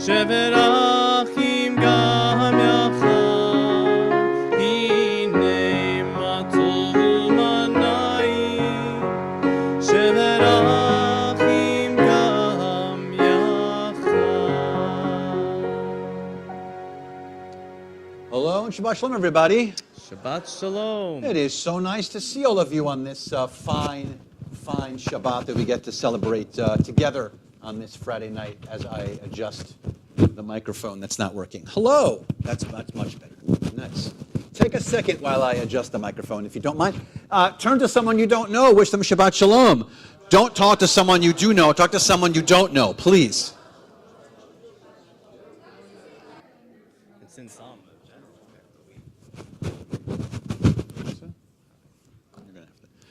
שבת אחים גם יחד, הנה מה טוב ומה נעים, שבת אחים גם יחד. Hello and Shabbat Shalom, everybody. Shabbat Shalom. It is so nice to see all of you on this fine Shabbat that we get to celebrate together on this Friday night as I adjust the microphone that's not working. Hello. That's much better. Nice. Take a second while I adjust the microphone, if you don't mind. Turn to someone you don't know. Wish them Shabbat Shalom. Don't talk to someone you do know. Talk to someone you don't know, please. It's in Psalm.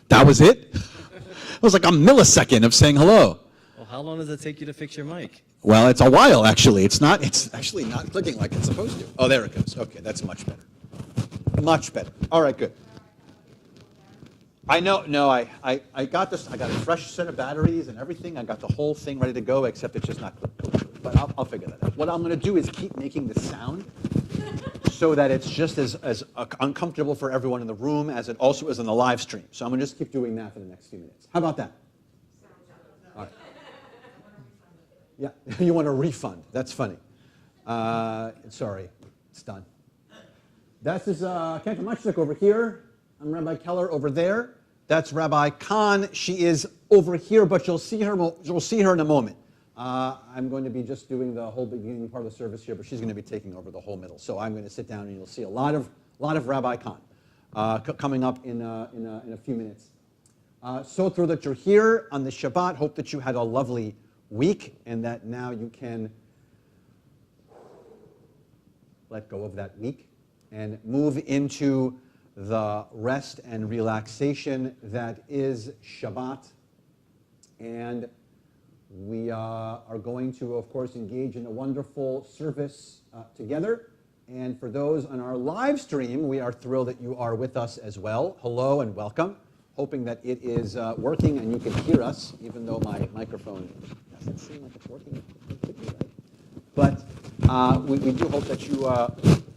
That was it? It was like a millisecond of saying hello. Well, how long does it take you to fix your mic? Well, it's a while, actually. It's actually not clicking like it's supposed to. Oh, there it goes. Okay, that's much better. Much better. All right, good. I know, no, I got this. I got a fresh set of batteries and everything. I got the whole thing ready to go, except it's just not clicking. But I'll figure that out. What I'm going to do is keep making the sound so that it's just as uncomfortable for everyone in the room as it also is on the live stream. So I'm going to just keep doing that for the next few minutes. How about that? All right. Yeah, you want a refund. That's funny. Sorry, it's done. That's his Cantor Machzik over here. I'm Rabbi Keller over there. That's Rabbi Khan. She is over here, but you'll see her in a moment. I'm going to be just doing the whole beginning part of the service here, but she's going to be taking over the whole middle. So I'm going to sit down, and you'll see a lot of Rabbi Khan coming up in a few minutes. So thrilled that you're here on the Shabbat. Hope that you had a lovely week, and that now you can let go of that week and move into the rest and relaxation that is Shabbat. And we are going to, of course, engage in a wonderful service together. And for those on our live stream, we are thrilled that you are with us as well. Hello and welcome. Hoping that it is working and you can hear us, even though my microphone doesn't seem like it's working. It could be, right? But we do hope that you,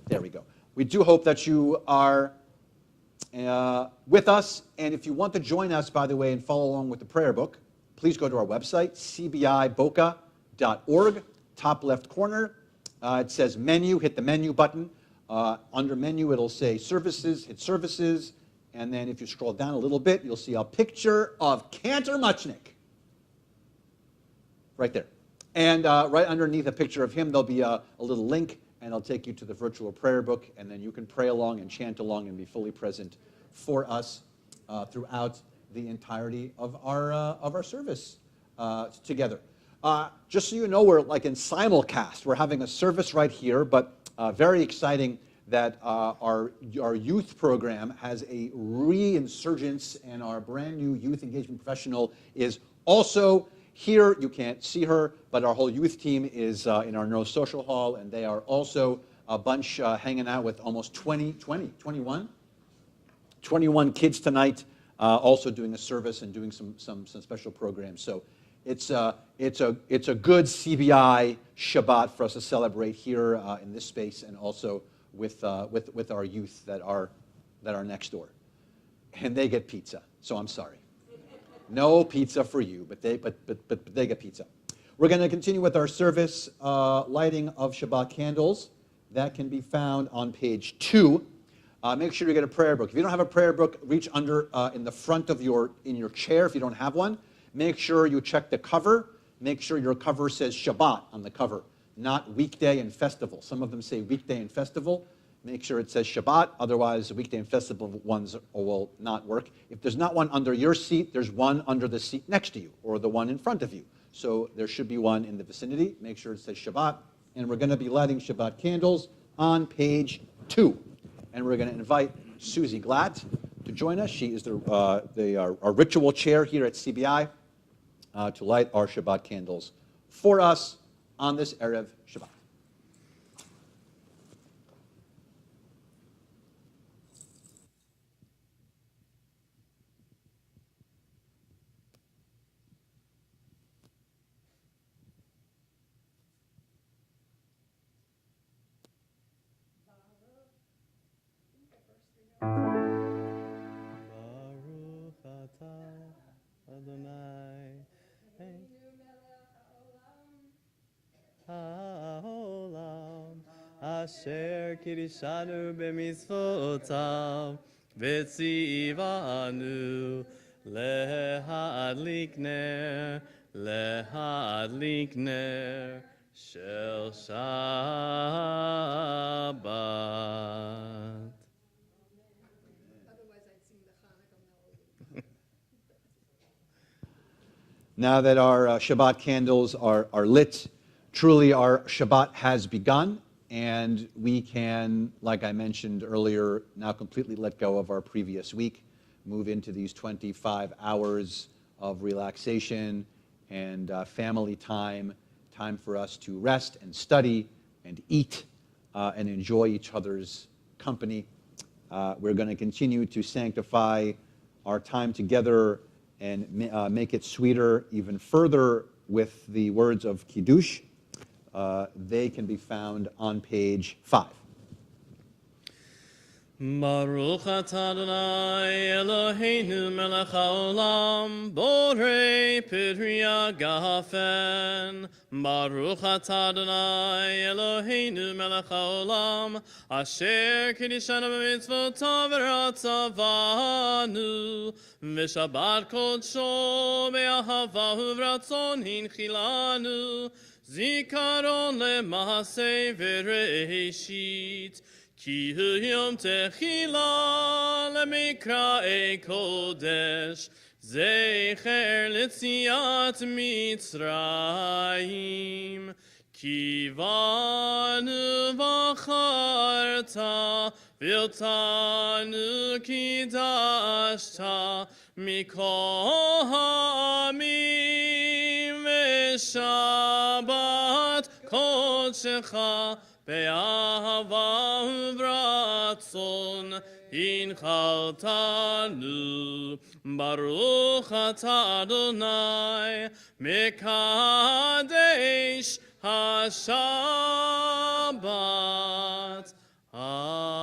there we go. We do hope that you are with us. And if you want to join us, by the way, and follow along with the prayer book, please go to our website, cbiboca.org, top left corner. It says menu, hit the menu button. Under menu, it'll say services, hit services. And then if you scroll down a little bit, you'll see a picture of Cantor Machnik. Right there. And right underneath a picture of him, there'll be a little link, and it'll take you to the virtual prayer book. And then you can pray along and chant along and be fully present for us throughout the entirety of our service together. Just so you know, we're like in simulcast. We're having a service right here, but very exciting that our youth program has a reinsurgence, and our brand new youth engagement professional is also here. You can't see her, but our whole youth team is in our neurosocial hall, and they are also a bunch hanging out with almost 21 kids tonight. Also doing a service and doing some special programs. So it's a good CBI Shabbat for us to celebrate here in this space, and also with our youth that are next door, and they get pizza. So I'm sorry, no pizza for you, but they get pizza. We're going to continue with our service, lighting of Shabbat candles. That can be found on page 2. Make sure you get a prayer book. If you don't have a prayer book, reach under in the front of your chair if you don't have one. Make sure you check the cover. Make sure your cover says Shabbat on the cover, not weekday and festival. Some of them say weekday and festival. Make sure it says Shabbat. Otherwise, the weekday and festival ones will not work. If there's not one under your seat, there's one under the seat next to you or the one in front of you. So there should be one in the vicinity. Make sure it says Shabbat. And we're going to be lighting Shabbat candles on page 2. And we're going to invite Susie Glatt to join us. She is our ritual chair here at CBI to light our Shabbat candles for us on this Erev Shabbat. אשר קידשנו במצוותיו וציוונו להדליק נר של שבת. Now that our Shabbat candles are lit, truly our Shabbat has begun, and we can, like I mentioned earlier, now completely let go of our previous week, move into these 25 hours of relaxation and family time for us to rest and study and eat and enjoy each other's company. We're going to continue to sanctify our time together and make it sweeter even further with the words of Kiddush. They can be found on page 5. Baruch atah Adonai Eloheinu melech haolam borei peri hagafen. Baruch atah Adonai Eloheinu melech haolam asher kiddushanu b'mitzvotav v'ratzavanu v'shabbat kodsho be'ahava u'vratzon hinchilanu zikaron lema'aseh v'reishit Ki hu yom techila lemikra kodesh zecher litziat Mitzrayim Ki vanu vacharta viltanu kidashta mikol ha'amim v'shabbat kodshecha Be'ahava u'vratzon hinchaltanu Baruch atah Adonai Mekadesh HaShabbat. Amen.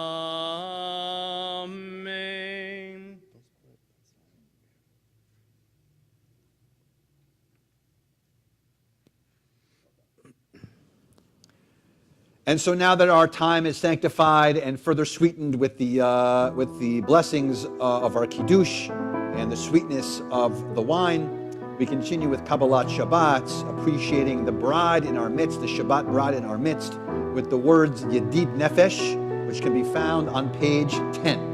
And so now that our time is sanctified and further sweetened with the blessings of our Kiddush and the sweetness of the wine, we continue with Kabbalat Shabbat, appreciating the bride in our midst, the Shabbat bride in our midst, with the words Yedid Nefesh, which can be found on page 10.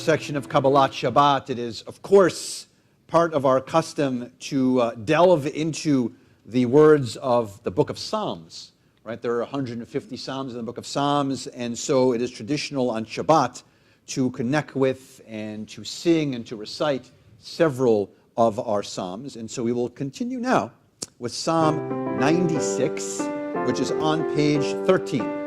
section of Kabbalat Shabbat, it is, of course, part of our custom to delve into the words of the book of Psalms. Right? There are 150 Psalms in the book of Psalms, and so it is traditional on Shabbat to connect with and to sing and to recite several of our Psalms. And so we will continue now with Psalm 96, which is on page 13.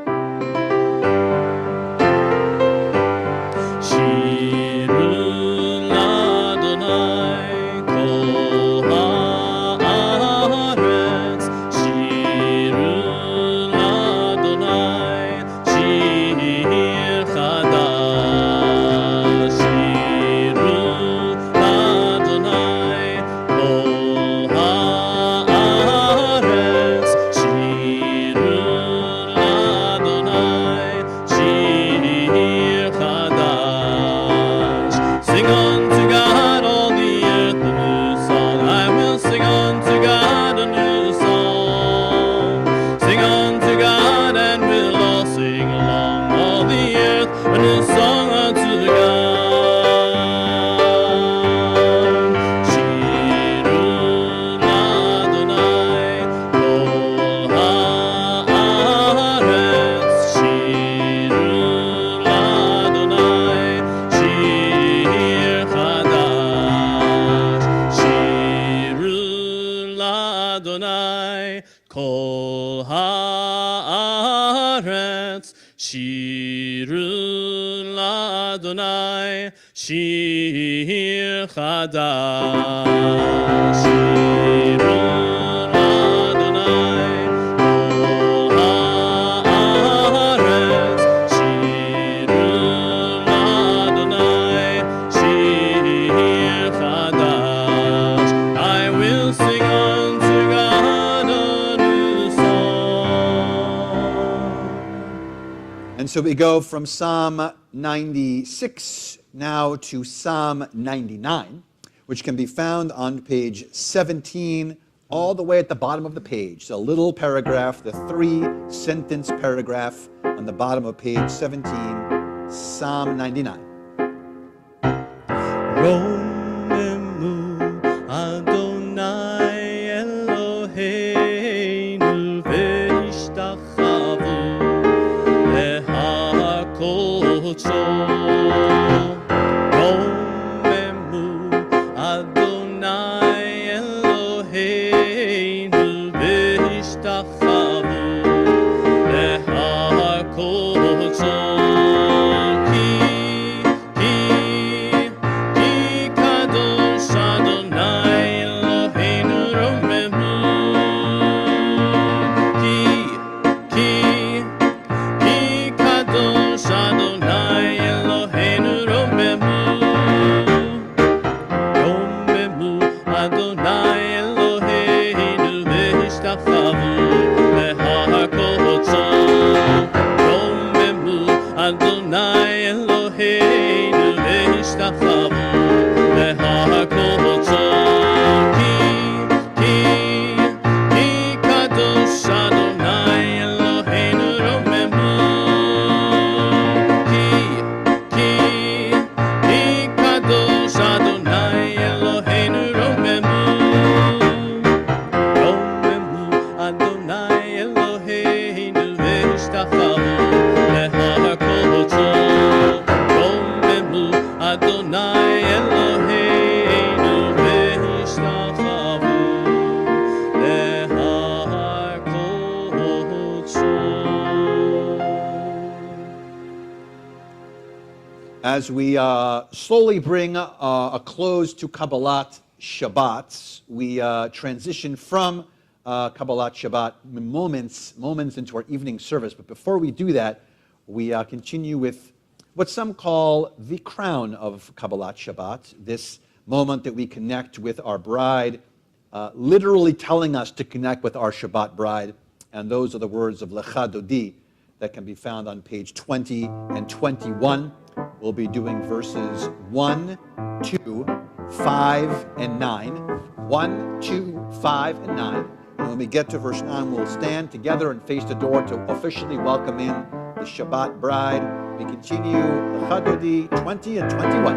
Shir Chadash, And so we go from Psalm 96 now to Psalm 99, which can be found on page 17, all the way at the bottom of the page. So a little paragraph, the 3-sentence paragraph on the bottom of page 17, Psalm 99. Romemu Adonai Eloheinu v'ishtachavu lehakocho. As we slowly bring a close to Kabbalat Shabbat, we transition from Kabbalat Shabbat moments into our evening service. But before we do that, we continue with what some call the crown of Kabbalat Shabbat, this moment that we connect with our bride, literally telling us to connect with our Shabbat bride. And those are the words of Lecha Dodi that can be found on page 20 and 21. We'll be doing verses 1, 2, 5, and 9. 1, 2, 5, and 9. And when we get to verse 9, we'll stand together and face the door to officially welcome in the Shabbat bride. We continue Chagodi 20 and 21.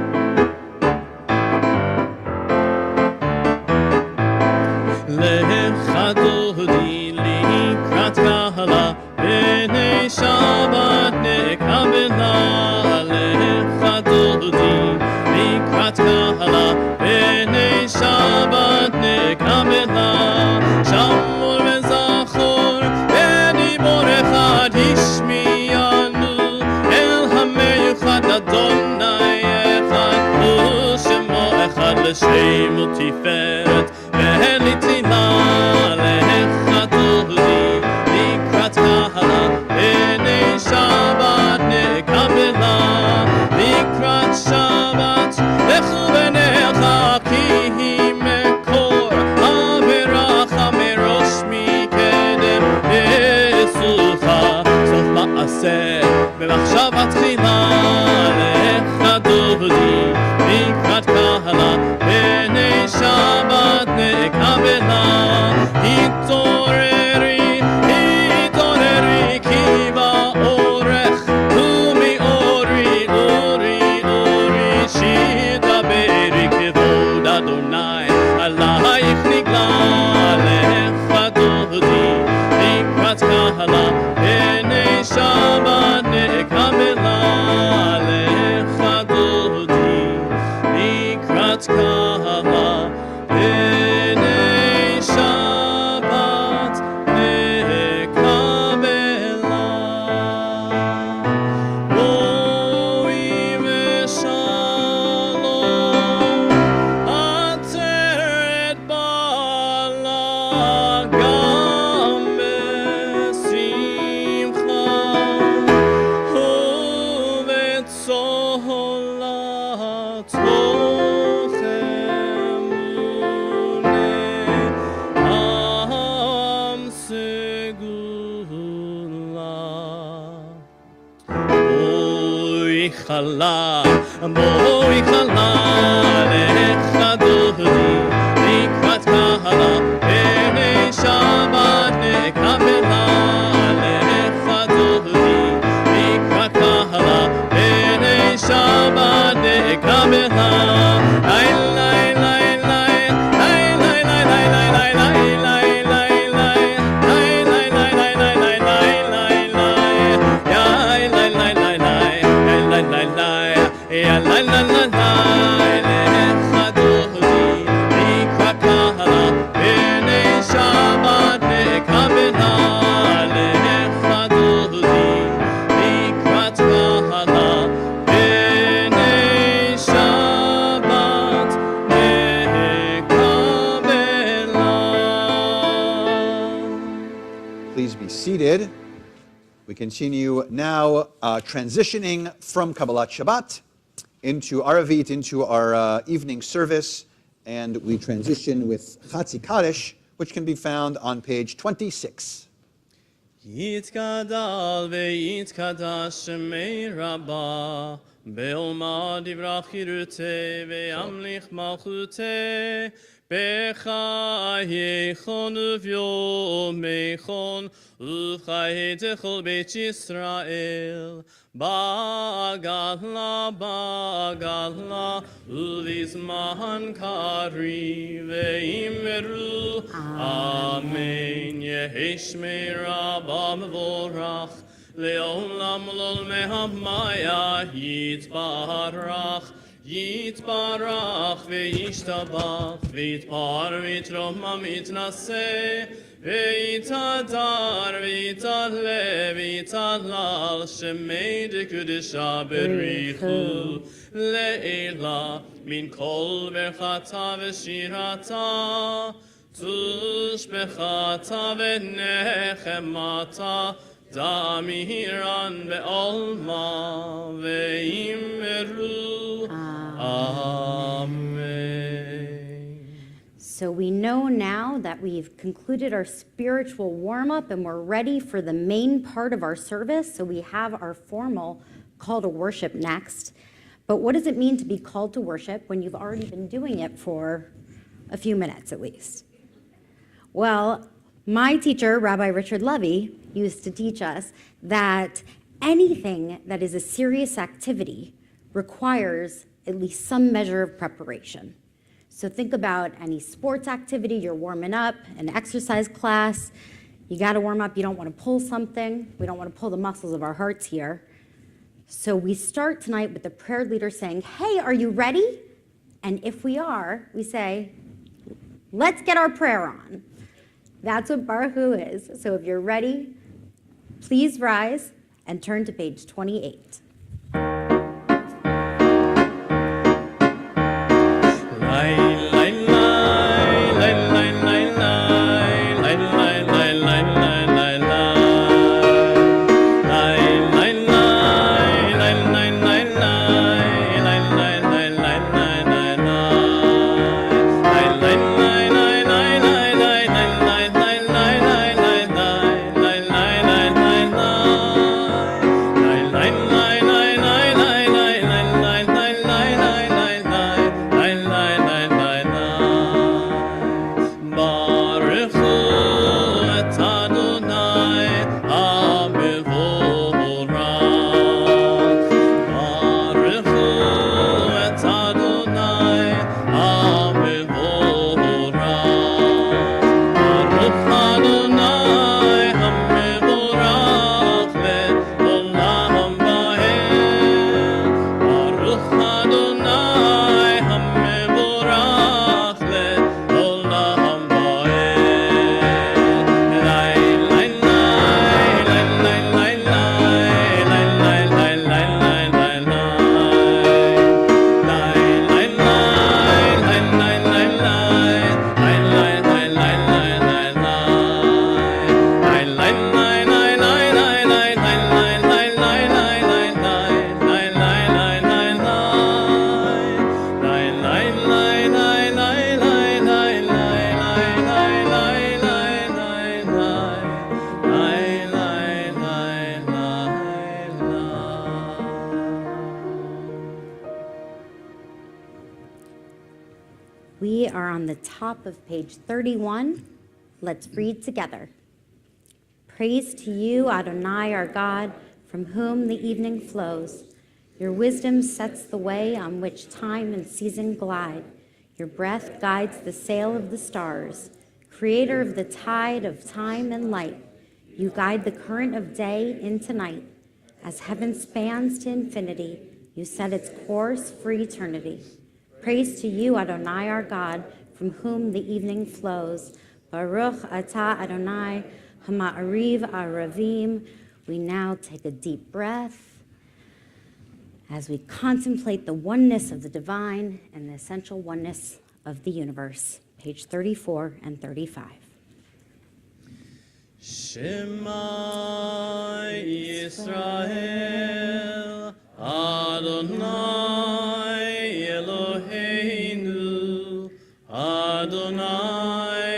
לחדודי לקראת קהלה, בני שבת נקבלה. לחדודי לקראת קהלה, בני שבת נקבלה. שמור וזכור, בדיבור אחד השמיענו, אל המיוחד אדוני אחד, ושמו אחד לשם ותפארת. במחשבה תחילה לחדודי לקראת קהלה, בני שבת נקבלה. התעוררי, התעוררי, כי באורך ומאורי, אורי, אורי, שתדברי כבוד אדוני עלייך נגלה. לחדודי לקראת קהלה, בני שבת נקבלה. לחדודי לקראת קהלה, בני שבת נקבלה. בואי ושלום, עצרת בעלה גם בשמחה, ובצהלת עם סגולה. בואי חלה, בואי חלה, לחדודי לקראת קהלה, בני שבת נקבלה. לחדודי לקראת קהלה, בני שבת נקבלה. Please be seated. We continue now transitioning from Kabbalat Shabbat into Aravit, into our evening service, and we transition with Chatzi Kaddish, which can be found on page 26. יתגדל ויתקדש שמי רבה, בעלמא דברה חירותי וימליך מלכותי, בחייכון וביומייכון ובחיי כל בית ישראל, בגדלה בגדלה ובזמן קריב ואמרו אמן. יהי שמי רבה מבורך לעולם לעולמי הבמיה, יתברך יתברך וישתבח ויתפאר ויתרומם ויתנשא ויתהדר ויתעלה ויתהלל, שמי דקדושה בריחו לעילה, מן כל ברכתה ושירתה, תושבחתה ונחמתה, דמירן בעולמה ואמרו Amen. So we know now that we've concluded our spiritual warm-up and we're ready for the main part of our service. So we have our formal call to worship next. But what does it mean to be called to worship when you've already been doing it for a few minutes at least? Well, my teacher, Rabbi Richard Levy, used to teach us that anything that is a serious activity requires at least some measure of preparation. So think about any sports activity, you're warming up, an exercise class, you gotta warm up, you don't wanna pull something, we don't wanna pull the muscles of our hearts here. So we start tonight with the prayer leader saying, hey, are you ready? And if we are, we say, let's get our prayer on. That's what Baruch Hu is. So if you're ready, please rise and turn to page 28. We are on the top of page 31. Let's read together. Praise to you, Adonai, our God, from whom the evening flows. Your wisdom sets the way on which time and season glide. Your breath guides the sail of the stars. Creator of the tide of time and light, you guide the current of day into night. As heaven spans to infinity, you set its course for eternity. Praise to you, Adonai, our God, from whom the evening flows. Baruch atah Adonai, hama'ariv aravim. We now take a deep breath as we contemplate the oneness of the divine and the essential oneness of the universe. Page 34 and 35. Shema Yisrael, Adonai Eloheinu, Adonai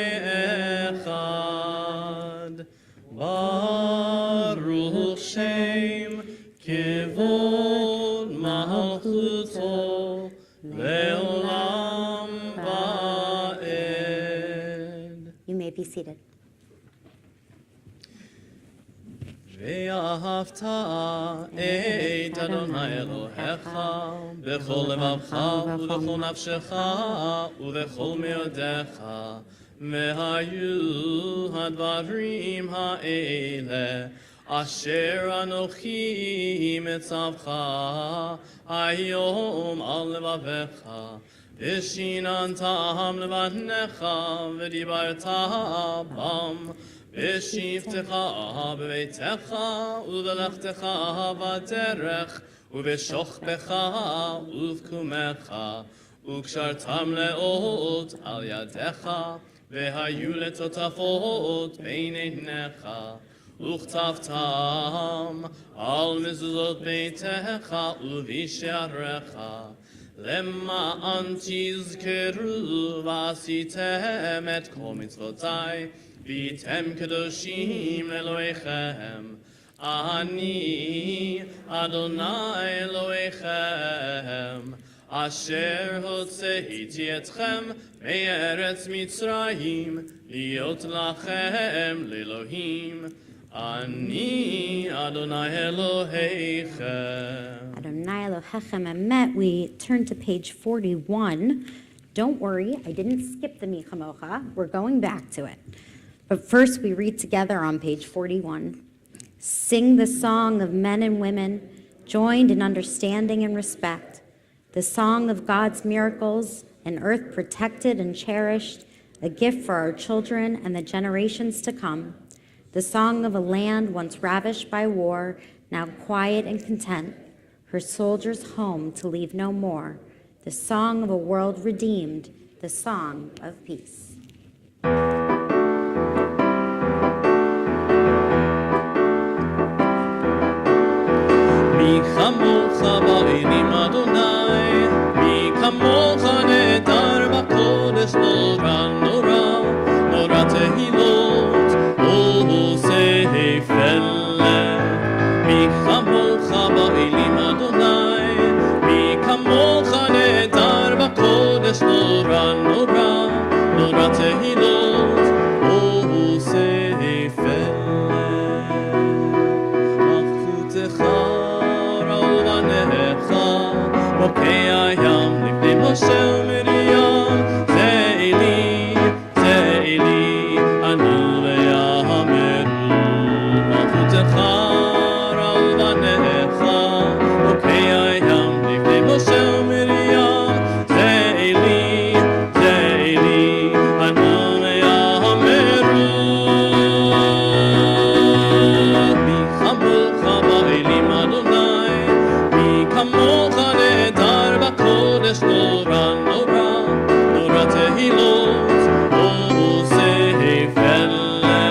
Echad, Baruch Shem Kevod Malchuto Leolam Va'ed. You may be seated. ואהבת את אדוני אלוהיך בכל לבבך ובכל נפשך ובכל מאודיך והיו הדברים האלה אשר אנוכי מצווך היום על לבביך ושיננתם לבניך ודיברת בם בשבתך בביתך ובלכתך בדרך ובשוכבך ובקומך וקשרתם לאות על ידיך והיו לטוטפות בין עיניך וכתבתם על מזוזות ביתך ובשעריך למען תזכרו ועשיתם את כל מצוותיי והייתם קדושים לאלוהיכם. אני אדוני אלוהיכם, אשר הוצאתי אתכם מארץ מצרים, להיות לכם לאלוהים. Ani Adonai Elohechem. Adonai Elohechem Emet. We turn to page 41. Don't worry, I didn't skip the Mi Chamocha. We're going back to it. But first we read together on page 41. Sing the song of men and women, joined in understanding and respect, the song of God's miracles, an earth protected and cherished, a gift for our children and the generations to come, the song of a land once ravished by war, now quiet and content, her soldiers home to leave no more, the song of a world redeemed, the song of peace. מי כמוך באלים אדוני, מי כמוך נהדר בקודש נורא נורא, נורא תהילות ועושה פלא. מי כמוך באלים אדוני, מי כמוך נהדר בקודש נורא נורא, נורא תהילות ועושה פלא. מלכותך בוקע הים לפני משה ומרים, זה אלי, ענו ויאמרו. מלכותך ראו בניך, בוקע הים לפני משה ומרים, זה אלי, ענו ויאמרו. מי כמוך באלים אדוני, מי כמוך נהדר בקודש נורא נורא, נורא תהילות ועושה פלא.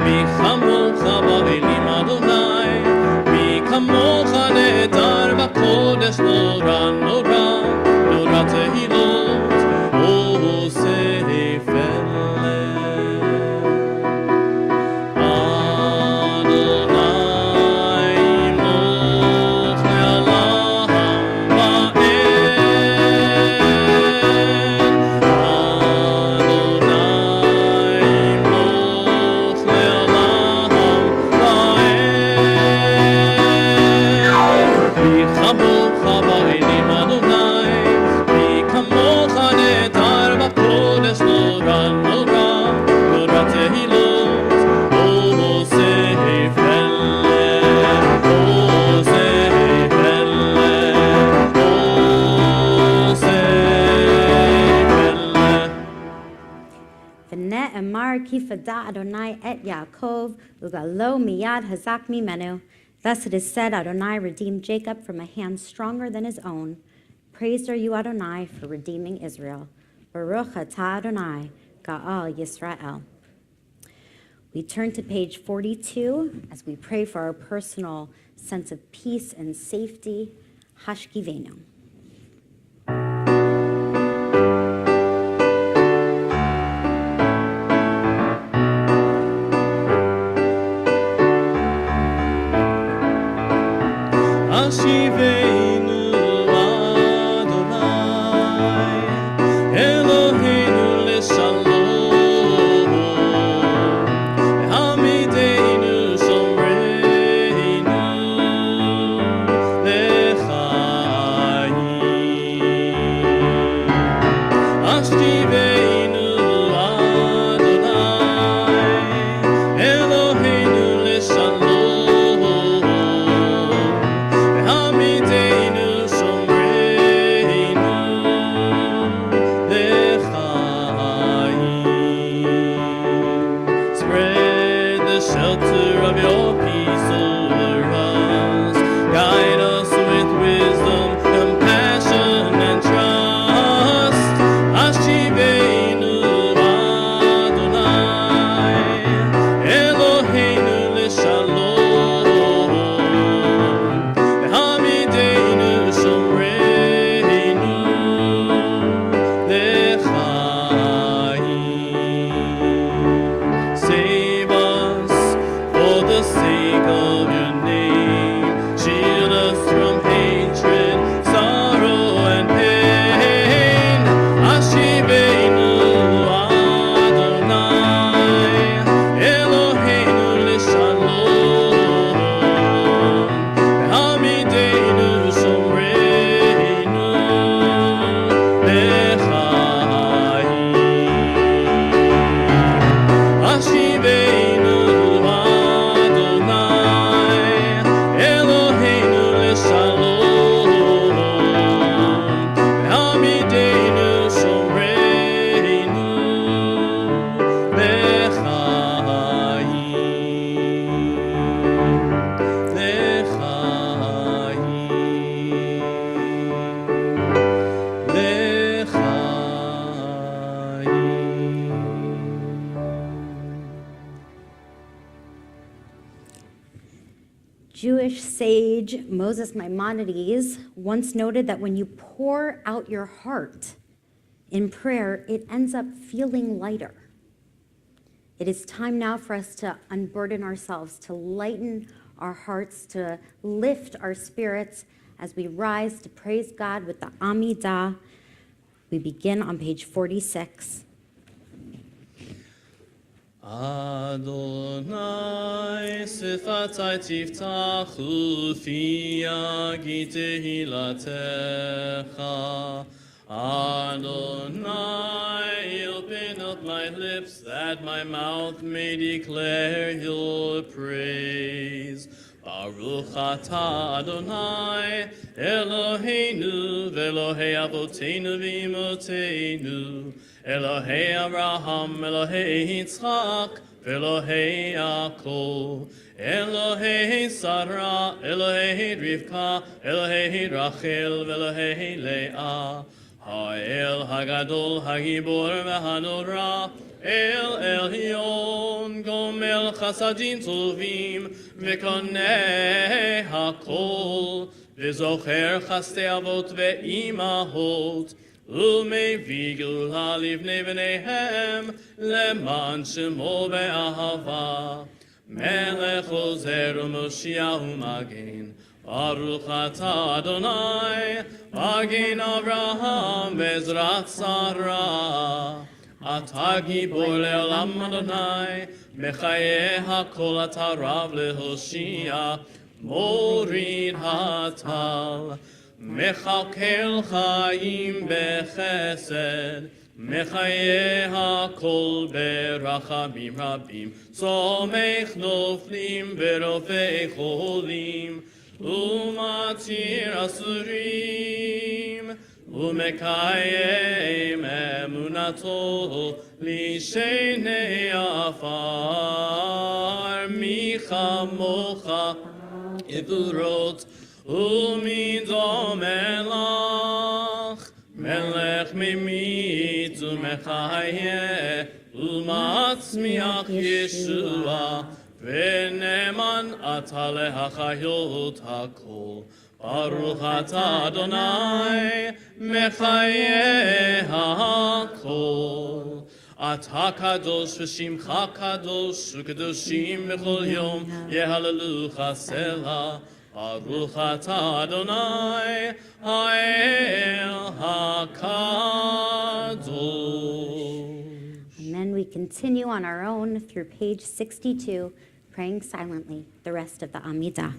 מי כמוך באלים אדוני, מי כמוך נהדר בקודש נורא נורא, נורא תהילות ועושה פלא. Kifada Adonai et Yaakov, ugalo miyad hazak mimenu. Thus it is said, Adonai redeemed Jacob from a hand stronger than his own. Praised are you, Adonai, for redeeming Israel. Baruch atah Adonai, Ga'al Yisrael. We turn to page 42 as we pray for our personal sense of peace and safety. Hashkivenu. השיבנו אדוני, אלוהינו לשלום, העמידנו שומרנו לחיים. Jewish sage Moses Maimonides once noted that when you pour out your heart in prayer, it ends up feeling lighter. It is time now for us to unburden ourselves, to lighten our hearts, to lift our spirits as we rise to praise God with the Amidah. We begin on page 46. Adonai sifatai tiftachu fi yagi tehilatecha. Adonai, open up my lips that my mouth may declare your praise. Baruch atah Adonai, Eloheinu, v'Elohei avoteinu v'imotenu, Elohei Abraham, Elohei Yitzchak, v'Elohei Yaakov, Elohei Sarah, Elohei Rivka, Elohei Rachel, v'Elohei Leah, Ha'el Hagadol, Hagibor v'Hanora, El Elyon, Gomel Chasadim Tovim, V'Koneh HaKol, V'Zocher Chastei Avot Ve'imahot, U'mevii Geulah Livnei Bneihem, Leman Shemo Be'ahava, Melech Ozer U'Moshiach U'Magen, Baruch atah Adonai, Magen Avraham Bezrat Sarah. Atah gibor le'olam Adonai, Mechayeh hakol atah rav lehoshia, Morid hatal, Mechalkel chaim bechesed, Mechayeh hakol berachamim rabim, Somech noflim berofei cholim, Umatir asurim, Umekayem emunato lishenei afar micha mocha iburot umido melach melech mimit umechayeh umatzmiach Yeshua v'neman ata lehachayot hakol Baruch atah Adonai, mechayeh hakol. Atah kadosh v'shimcha kadosh, u'kadoshim b'chol yom, yehallelu selah. Baruch atah Adonai, ha'el hakadosh. And then we continue on our own through page 62, praying silently the rest of the Amidah.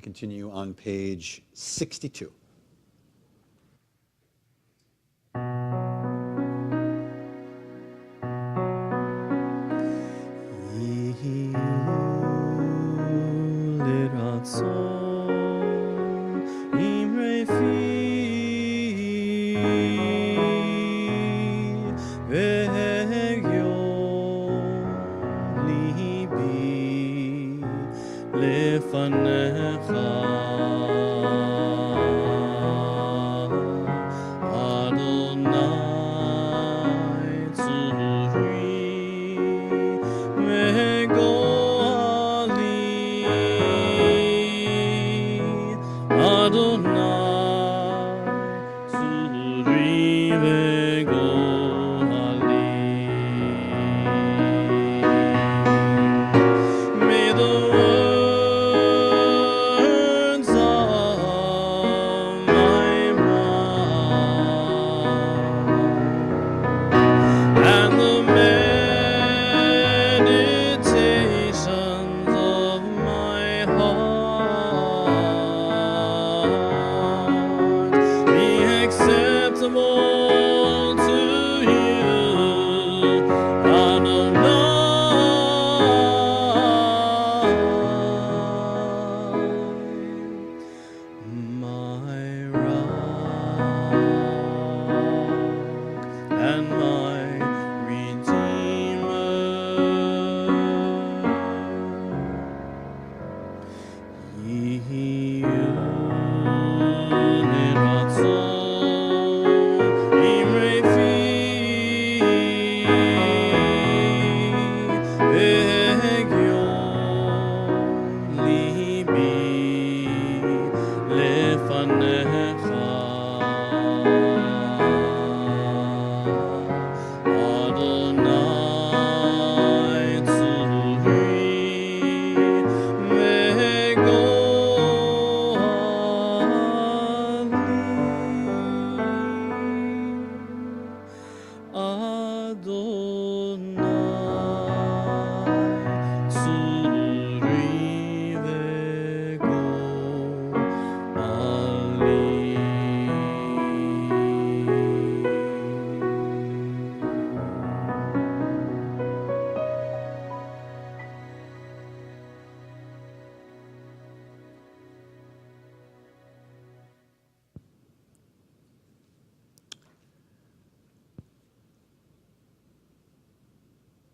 continue on page 62.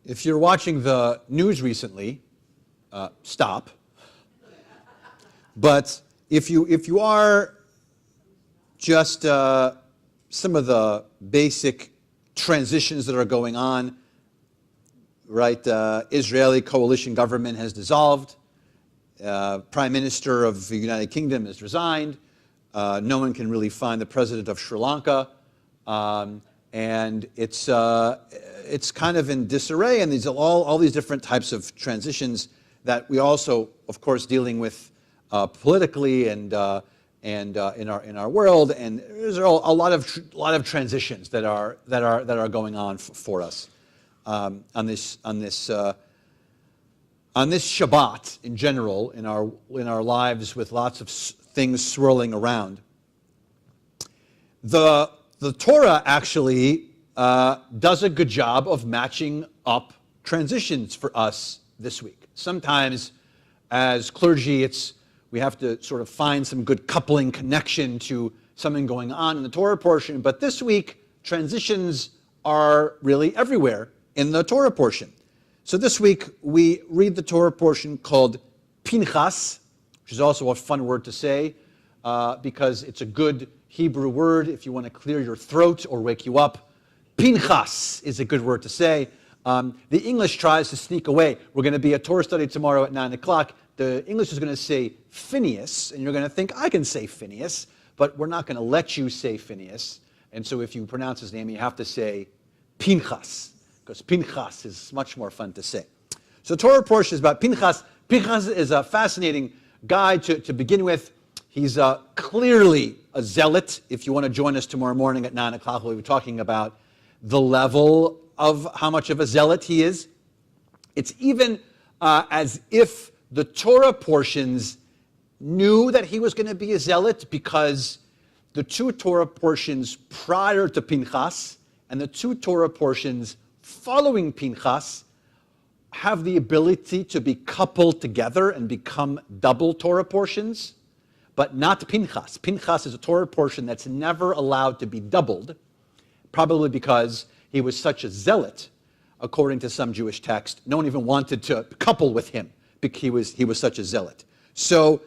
If you're watching the news recently, stop. But if you are just some of the basic transitions that are going on, right? Israeli coalition government has dissolved. Prime Minister of the United Kingdom has resigned. No one can really find the president of Sri Lanka. And it's kind of in disarray, and these all these different types of transitions that we also, of course, dealing with politically and in our world, and there's a lot of transitions that are going on for us on this Shabbat in general in our lives, with lots of things swirling around. The Torah actually does a good job of matching up transitions for us this week. Sometimes, as clergy, we have to sort of find some good coupling connection to something going on in the Torah portion. But this week, transitions are really everywhere in the Torah portion. So this week, we read the Torah portion called Pinchas, which is also a fun word to say because it's a good Hebrew word if you want to clear your throat or wake you up. Pinchas is a good word to say. The English tries to sneak away. We're going to be a Torah study tomorrow at 9 o'clock. The English is going to say Phineas, and you're going to think, I can say Phineas, but we're not going to let you say Phineas. And so if you pronounce his name, you have to say Pinchas, because Pinchas is much more fun to say. So the Torah portion is about Pinchas. Pinchas is a fascinating guy to begin with. He's clearly a zealot. If you want to join us tomorrow morning at 9 o'clock, we'll be talking about the level of how much of a zealot he is. It's even as if the Torah portions knew that he was going to be a zealot because the two Torah portions prior to Pinchas and the two Torah portions following Pinchas have the ability to be coupled together and become double Torah portions, but not Pinchas. Pinchas is a Torah portion that's never allowed to be doubled, probably because he was such a zealot, according to some Jewish text. No one even wanted to couple with him because he was such a zealot. So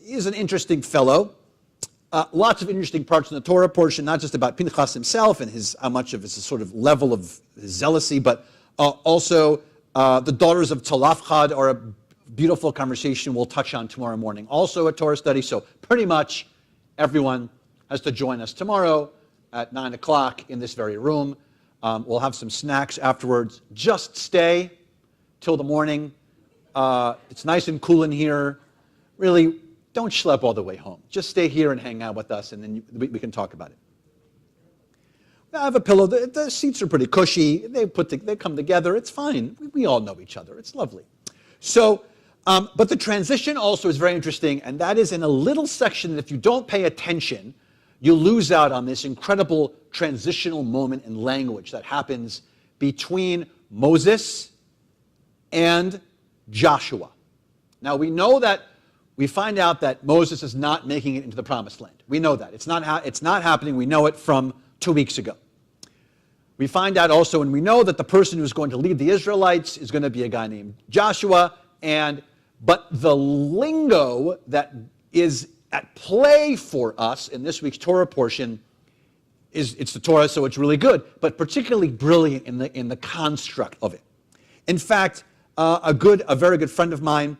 he's an interesting fellow. Lots of interesting parts in the Torah portion, not just about Pinchas himself and how much of his sort of level of his zealousy, but also the daughters of Tzalafchad are a beautiful conversation we'll touch on tomorrow morning. Also a Torah study, so pretty much everyone has to join us tomorrow at 9 o'clock in this very room. We'll have some snacks afterwards. Just stay till the morning. It's nice and cool in here. Really, don't schlep all the way home. Just stay here and hang out with us, and then we can talk about it. I have a pillow. The seats are pretty cushy. They come together. It's fine. We all know each other. It's lovely. So, but the transition also is very interesting, and that is in a little section that if you don't pay attention, you lose out on this incredible transitional moment in language that happens between Moses and Joshua. Now, we find out that Moses is not making it into the promised land. We know that. It's not happening. We know it from 2 weeks ago. We find out also, and we know that the person who's going to lead the Israelites is going to be a guy named Joshua, but the lingo that is at play for us in this week's Torah portion it's the Torah, so it's really good, but particularly brilliant in the construct of it. In fact, a very good friend of mine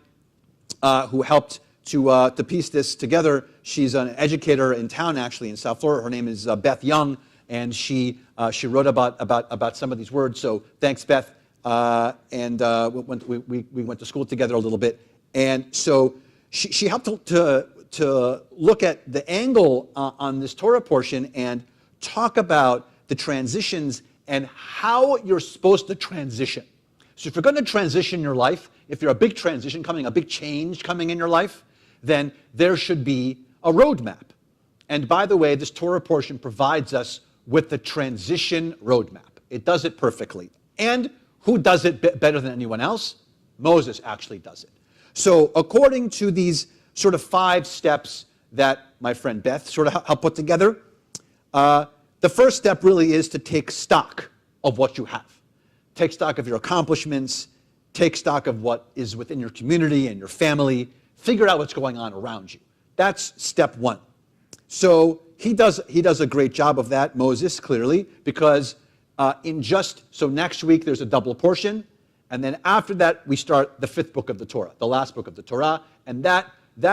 who helped to piece this together. She's an educator in town, actually, in South Florida. Her name is Beth Young, and she wrote about some of these words. So thanks, Beth. And we went to school together a little bit, and so she helped to look at the angle on this Torah portion and talk about the transitions and how you're supposed to transition. So if you're going to transition your life, if you're a big transition coming, a big change coming in your life, then there should be a roadmap. And by the way, this Torah portion provides us with the transition roadmap. It does it perfectly. And who does it better than anyone else? Moses actually does it. So according to these sort of 5 steps that my friend Beth sort of helped put together, the first step really is to take stock of what you have. Take stock of your accomplishments, take stock of what is within your community and your family, figure out what's going on around you. That's step 1. So he does a great job of that, Moses, clearly, because so next week there's a double portion, and then after that we start the 5th book of the Torah, the last book of the Torah, and that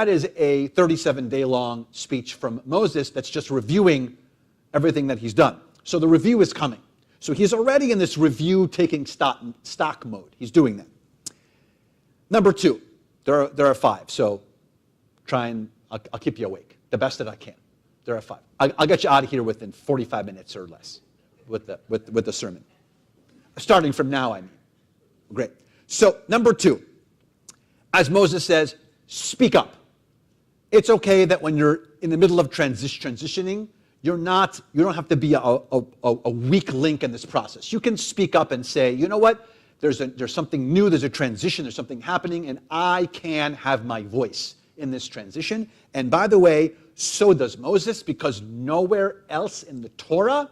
is a 37-day-long speech from Moses that's just reviewing everything that he's done. So the review is coming. So he's already in this review, taking stock mode. He's doing that. Number 2, there are 5. So I'll keep you awake the best that I can. There are 5. I'll get you out of here within 45 minutes or less with the sermon. Starting from now, I mean. Great. So number 2, as Moses says, speak up. It's okay that when you're in the middle of transitioning, you don't have to be a weak link in this process. You can speak up and say, you know what, there's something new, there's a transition, there's something happening, and I can have my voice in this transition. And by the way, so does Moses, because nowhere else in the Torah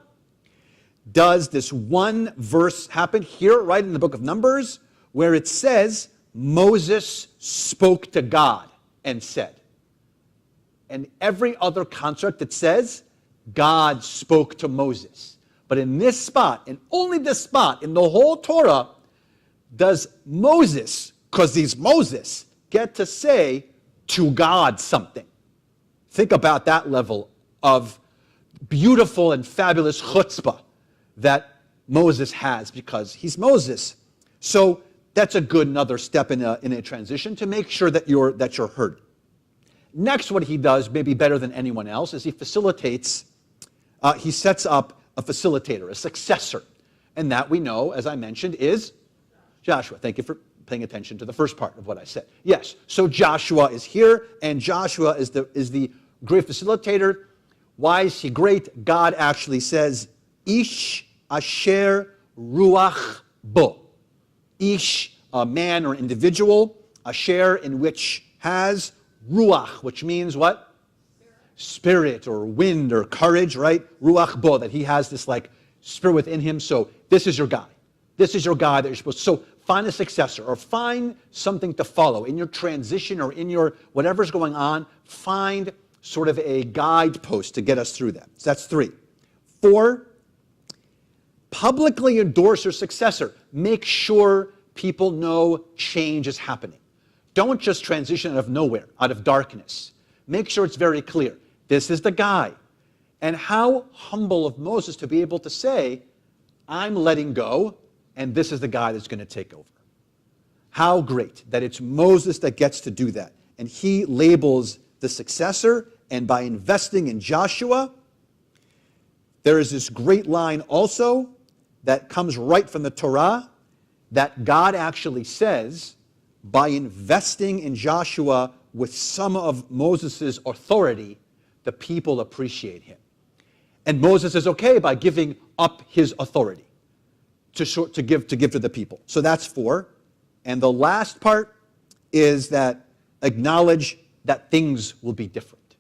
does this one verse happen, here right in the book of Numbers, where it says, Moses spoke to God and said. And every other construct that says, God spoke to Moses. But in this spot, and only this spot in the whole Torah, does Moses, because he's Moses, get to say to God something. Think about that level of beautiful and fabulous chutzpah that Moses has because he's Moses. So that's a good another step in a transition to make sure that you're heard. Next, what he does, maybe better than anyone else, is he sets up a facilitator, a successor. And that we know, as I mentioned, is Joshua. Thank you for paying attention to the first part of what I said. Yes, so Joshua is here, and Joshua is the great facilitator. Why is he great? God actually says, Ish asher ruach bo. Ish, a man or individual, asher, in which has ruach, which means what? Spirit or wind or courage, right? Ruach bo, that he has this like spirit within him. So this is your guy. This is your guy that you're supposed to. So find a successor or find something to follow in your transition or in your whatever's going on. Find sort of a guidepost to get us through that. So that's 3. 4, publicly endorse your successor. Make sure people know change is happening. Don't just transition out of nowhere, out of darkness. Make sure it's very clear. This is the guy. And how humble of Moses to be able to say, I'm letting go, and this is the guy that's going to take over. How great that it's Moses that gets to do that. And he labels the successor, and by investing in Joshua, there is this great line also that comes right from the Torah that God actually says, by investing in Joshua with some of Moses' authority, the people appreciate him. And Moses is okay by giving up his authority to give to the people. So that's 4. And the last part is that acknowledge that things will be different.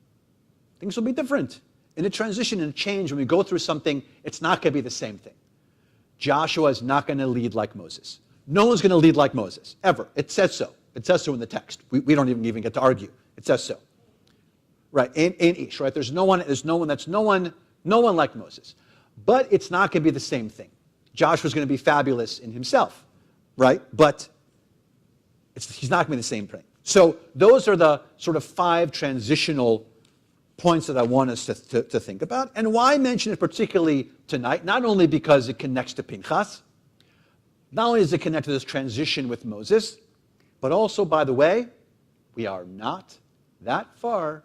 Things will be different. In a transition and a change, when we go through something, it's not going to be the same thing. Joshua is not going to lead like Moses. No one's going to lead like Moses, ever. It says so. It says so in the text. We don't even get to argue. It says so. Right, in Ish, right? There's no one like Moses. But it's not going to be the same thing. Joshua's going to be fabulous in himself, right? But he's not going to be the same thing. So those are the sort of 5 transitional points that I want us to think about. And why mention it particularly tonight? Not only because it connects to Pinchas, not only does it connect to this transition with Moses, but also, by the way, we are not that far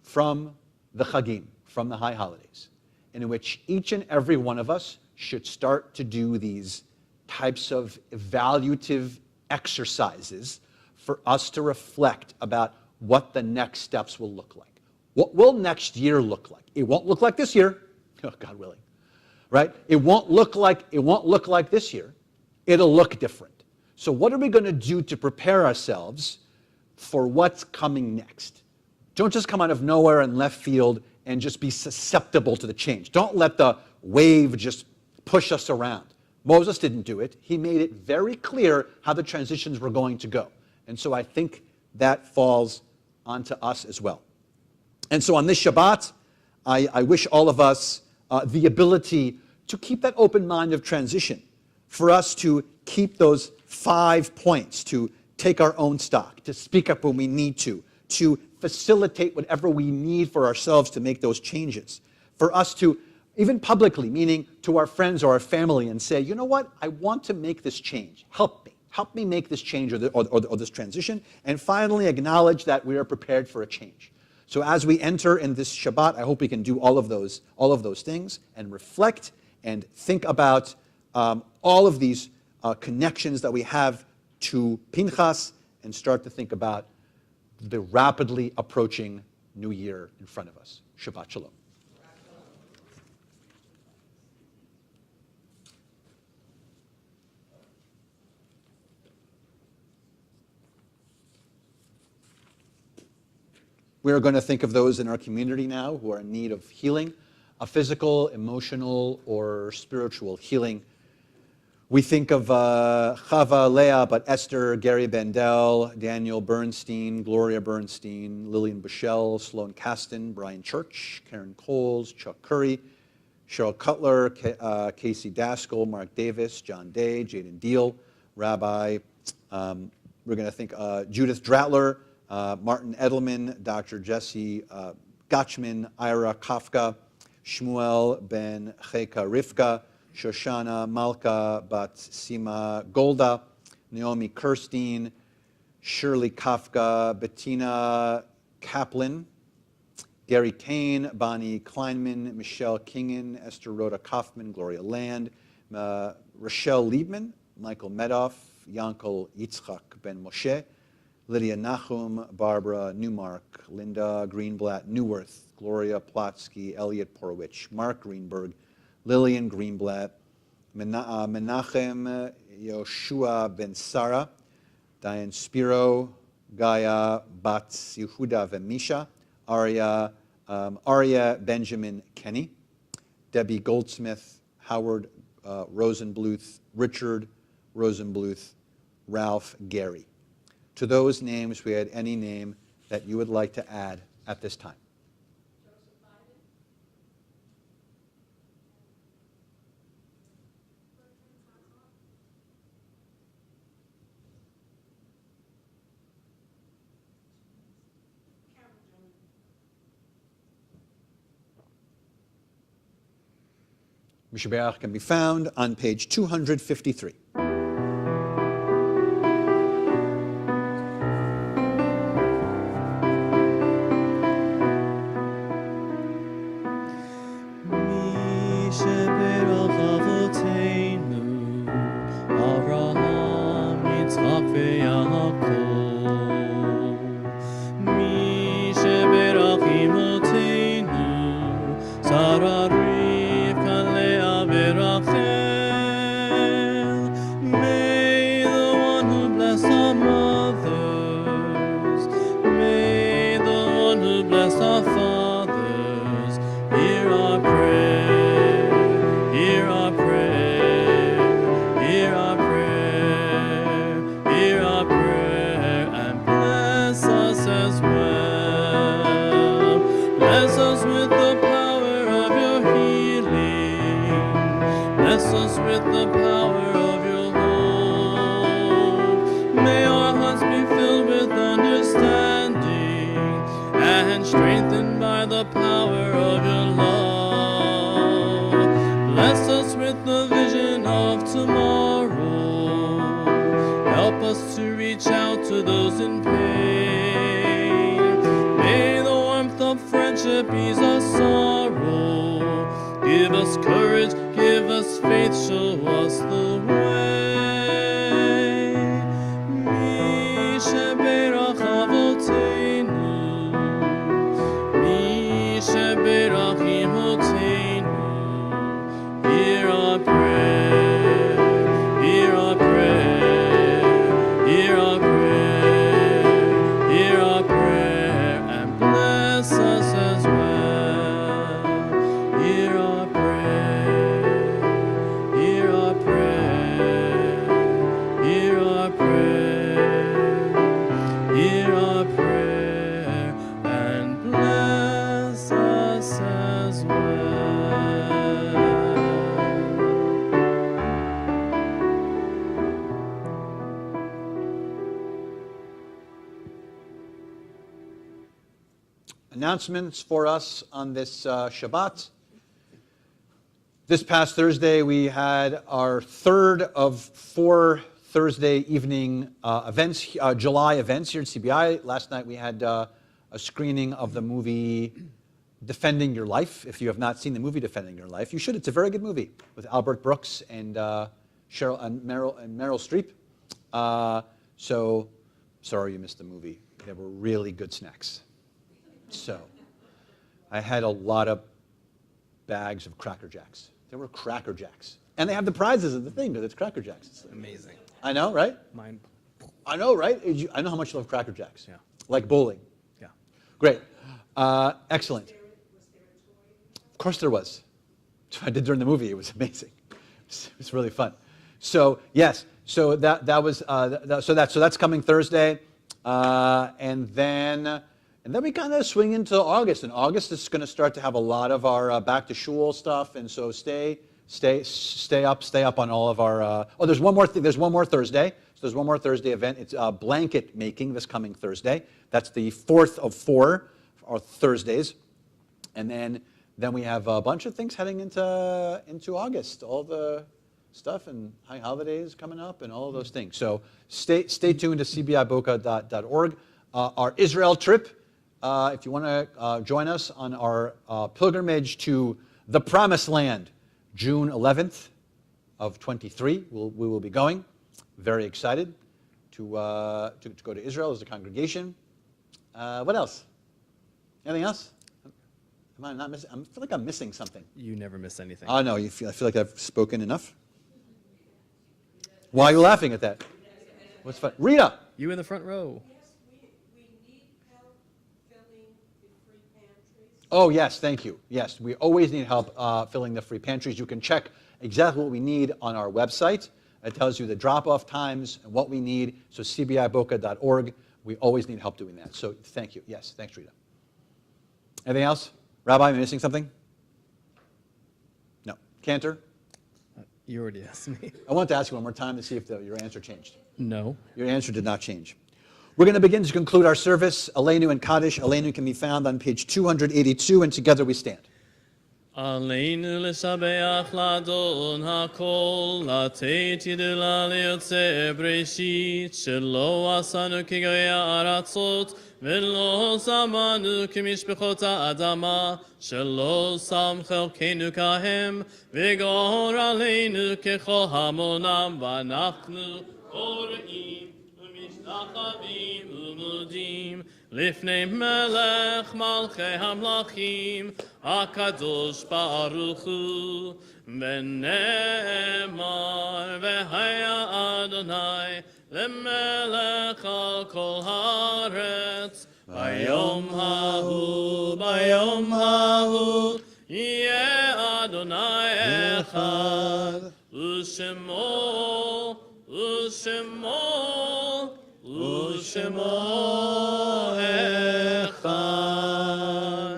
from the Chagim, from the high holidays, in which each and every one of us should start to do these types of evaluative exercises for us to reflect about what the next steps will look like. What will next year look like? It won't look like this year, oh, God willing, right? It won't look like this year. It'll look different. So what are we going to do to prepare ourselves for what's coming next? Don't just come out of nowhere and left field and just be susceptible to the change. Don't let the wave just push us around. Moses didn't do it. He made it very clear how the transitions were going to go. And so I think that falls onto us as well. And so on this Shabbat, I wish all of us the ability to keep that open mind of transition, for us to keep those 5 points, to take our own stock, to speak up when we need to facilitate whatever we need for ourselves to make those changes, for us to, even publicly, meaning to our friends or our family, and say, you know what, I want to make this change. Help me make this change or this transition. And finally, acknowledge that we are prepared for a change. So as we enter in this Shabbat, I hope we can do all of those things and reflect and think about all of these connections that we have to Pinchas, and start to think about the rapidly approaching new year in front of us. Shabbat Shalom. We are going to think of those in our community now who are in need of healing, a physical, emotional, or spiritual healing. We think of Chava, Leah, but Esther, Gary Bendel, Daniel Bernstein, Gloria Bernstein, Lillian Bushell, Sloan Caston, Brian Church, Karen Coles, Chuck Curry, Cheryl Cutler, Casey Daskell, Mark Davis, John Day, Jaden Deal, Rabbi. We're going to think Judith Dratler, Martin Edelman, Dr. Jesse Gotchman, Ira Kafka, Shmuel Ben Cheka Rivka, Shoshana Malka Bat Sima Golda, Naomi Kirstein, Shirley Kafka, Bettina Kaplan, Gary Kane, Bonnie Kleinman, Michelle Kingen, Esther Rhoda Kaufman, Gloria Land, Rochelle Liebman, Michael Medoff, Yankel Yitzchak Ben Moshe, Lydia Nachum, Barbara Newmark, Linda Greenblatt Newworth, Gloria Plotsky, Elliot Porowich, Mark Greenberg, Lillian Greenblatt, Menachem Yoshua Ben Sarah, Diane Spiro, Gaia Batz Yehuda Vemisha, Arya Benjamin Kenny, Debbie Goldsmith, Howard Rosenbluth, Richard Rosenbluth, Ralph Gary. To those names, we add any name that you would like to add at this time. Mishabeach can be found on page 253. Announcements for us on this Shabbat. This past Thursday, we had our third of 4 Thursday evening events, July events here at CBI. Last night we had a screening of the movie Defending Your Life. If you have not seen the movie Defending Your Life, you should. It's a very good movie with Albert Brooks and Meryl Streep. So sorry you missed the movie. There were really good snacks. So I had a lot of bags of Cracker Jacks. There were Cracker Jacks. And they have the prizes of the thing, because it's Cracker Jacks. It's amazing. I know, right? Mine. I know, right? I know how much you love Cracker Jacks. Yeah. Like bowling. Yeah. Great. Excellent. Of course there was. I did during the movie. It was amazing. It was really fun. So yes. So that's coming Thursday, and then we kind of swing into August. In August, it's going to start to have a lot of our back to shul stuff, and so stay up on all of our. There's one more thing. There's one more Thursday. So there's one more Thursday event. It's blanket making this coming Thursday. That's the 4th of 4 Thursdays, and then we have a bunch of things heading into August. All the stuff and high holidays coming up and all of those things. So stay tuned to cbiboca.org. Our Israel trip, if you want to join us on our pilgrimage to the Promised Land, June 11th of 23, we will be going. very excited to go to Israel as a congregation. What else? Anything else? Am I not missing? I feel like I'm missing something. You never miss anything. Oh, no, I feel like I've spoken enough. Why are you laughing at that? What's fun? Rita! You in the front row. Yes, we need help filling the free pantries. Oh, yes, thank you. Yes, we always need help filling the free pantries. You can check exactly what we need on our website. It tells you the drop-off times and what we need. So cbiboca.org. We always need help doing that. So thank you. Yes, thanks, Rita. Anything else? Rabbi, am I missing something? No. Cantor? You already asked me. I wanted to ask you one more time to see if your answer changed. No. Your answer did not change. We're going to begin to conclude our service. Aleinu and Kaddish. Aleinu can be found on page 282, and together we stand. עלינו לשבח לאדון הכל, לתת ידלה ליוצא בראשית, שלא עשנו כגויי הארצות, ולא שמנו כמשפחות האדמה, שלא שם חלקנו כהם, וגור עלינו ככל המונם, ואנחנו קוראים ומשתחווים ומודים לפני מלך מלכי המלכים, הקדוש ברוך הוא, ונאמר והיה אדוני למלך על כל הארץ, ביום ההוא יהיה אדוני אחד, ושמו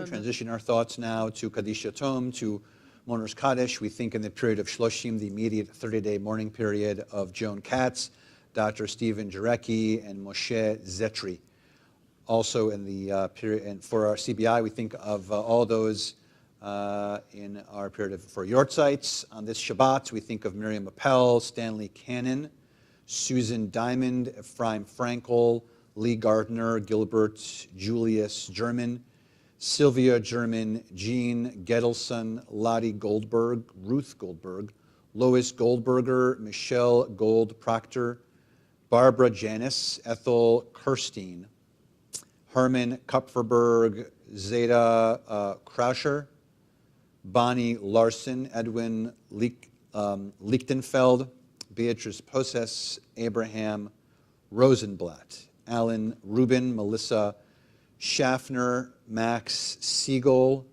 Transition our thoughts now to Kaddish Yatom, to Mourner's Kaddish. We think in the period of Shloshim, the immediate 30-day mourning period of Joan Katz, Dr. Stephen Jarecki, and Moshe Zetri. Also in the period, and for our CBI, we think of all those in our period for Yortzites. On this Shabbat, we think of Miriam Appel, Stanley Cannon, Susan Diamond, Ephraim Frankel, Lee Gardner, Gilbert Julius German, Sylvia German, Jean Gedelson, Lottie Goldberg, Ruth Goldberg, Lois Goldberger, Michelle Gold Proctor, Barbara Janis, Ethel Kirstein, Herman Kupferberg, Zeta Krauscher, Bonnie Larson, Edwin Lichtenfeld, Beatrice Poses, Abraham Rosenblatt, Alan Rubin, Melissa Schaffner, Max Siegel,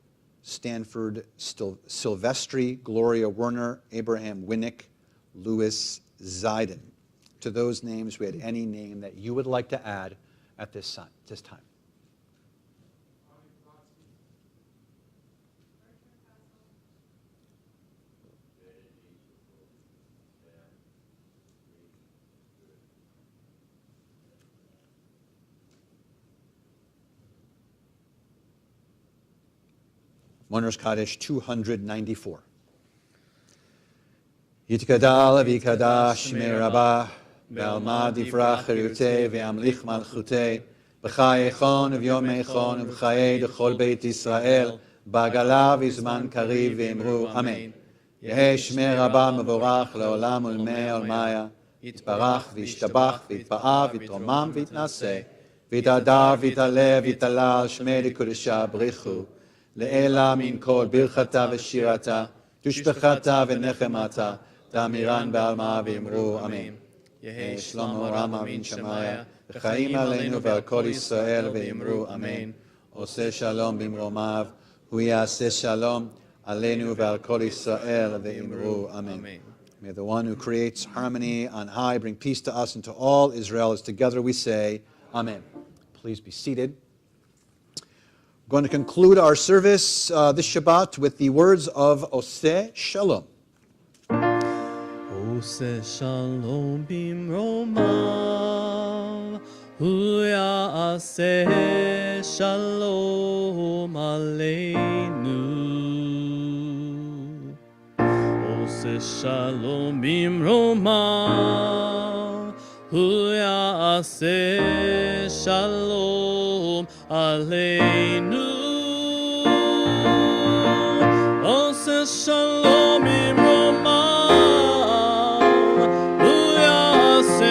Stanford Silvestri, Gloria Werner, Abraham Winnick, Louis Ziden. To those names, we had any name that you would like to add at this time. Mourner's Kaddish 294. Yitkadal v'ikadash merabah, ve'alma difrach cherutei ve'amlich malchutei, b'chai echon v'yom echon v'chai dechol beit Yisrael, b'agala v'zman kariv ve'imru amen. Yehi shmei rabah mevorach le'olam ulmei olmaya, yitbarach v'yishtabach v'yitpa'a v'yitromam v'yitnaseh, v'yitadar v'yitaleh v'yitalal shmei l'kodesha b'richu, Le'ela min kol birchata v'shirata, tushbechata v'nechemata, ta'amiran ba'alma v'imru amen. Yehi shlomo rama min shamaya, v'chaim aleinu v'al kol Yisrael v'imru amen. Oseh shalom b'imromav, hu yaseh shalom aleinu v'al kol Yisrael v'imru amen. May the one who creates harmony on high bring peace to us and to all Israel, as together we say, amen. Please be seated. We're going to conclude our service this Shabbat with the words of Oseh Shalom. Oseh Shalom bimromav, hu ya'aseh shalom aleinu. Oseh Shalom bimromav, hu ya'aseh shalom aleinu. Oseh shalom bimromav, hu ya'aseh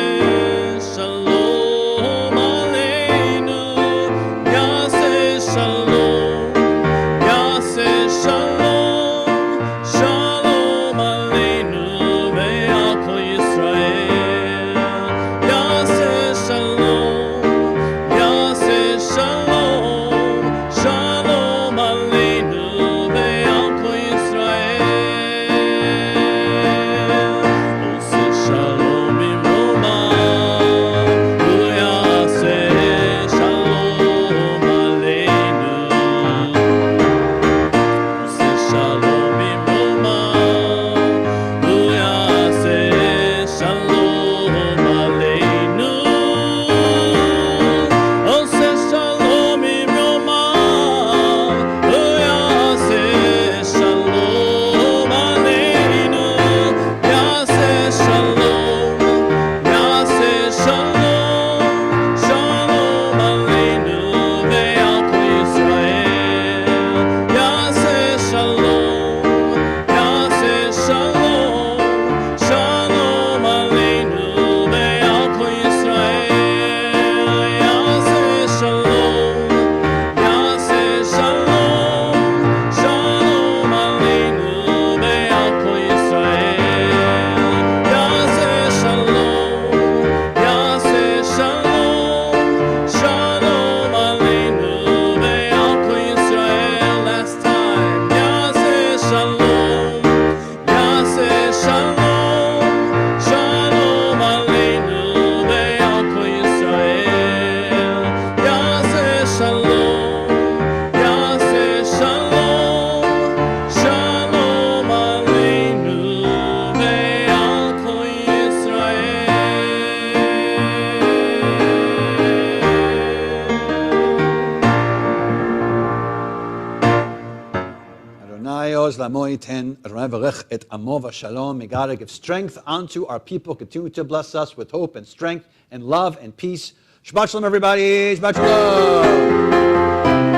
Oz lamo iten Adonai v'rech et amo v'shalom. May God give strength unto our people. Continue to bless us with hope and strength and love and peace. Shabbat shalom, everybody. Shabbat shalom.